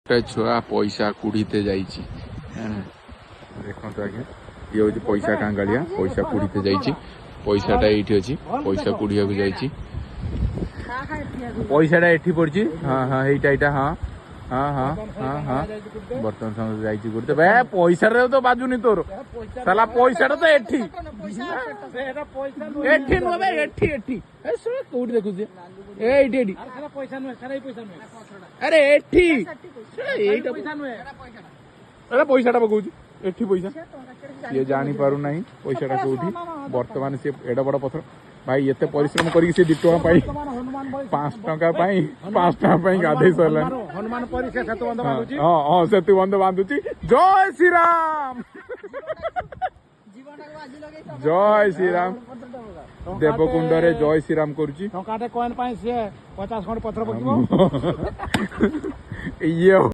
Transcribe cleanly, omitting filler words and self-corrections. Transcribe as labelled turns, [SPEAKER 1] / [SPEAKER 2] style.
[SPEAKER 1] छुआ पैसा कुड़ीते जाइए देखो आज्ञा ये हूँ पैसा कांगालिया पैसा कुड़ीते जाइए पैसाटा ये अच्छी पैसा कुड़िया को जाइए पैसाटा एठी पड़ी हाँ हाँ यहीटा हाँ हाँ हाँ हाँ हाँ बर्तमान समय जाइए कुड़ीते भाई पैसा तो बाजुनी तोर साला पैसाटा तो एठी एठी नुह भाई एठी एठी कौटी देखुचे एठी एठी अरे एठी अरे पैसाटा पकाउची एठी पैसा सी जानी पारु नहीं पैसाटा कौटी बर्तमान सी एड बड़ पथर भाई एते परिश्रम करी से 2 टका पाई 5 टका पाई 5 टका गाधे सरला हनुमान परी से सेतु बंध बांधुची हां हां सेतु बंध बांधुची जय श्री राम जय श्री राम देवकुंड रे जय श्री राम करुची टकाटे कॉइन पाई से 50 खंड पत्थर पकिबो ये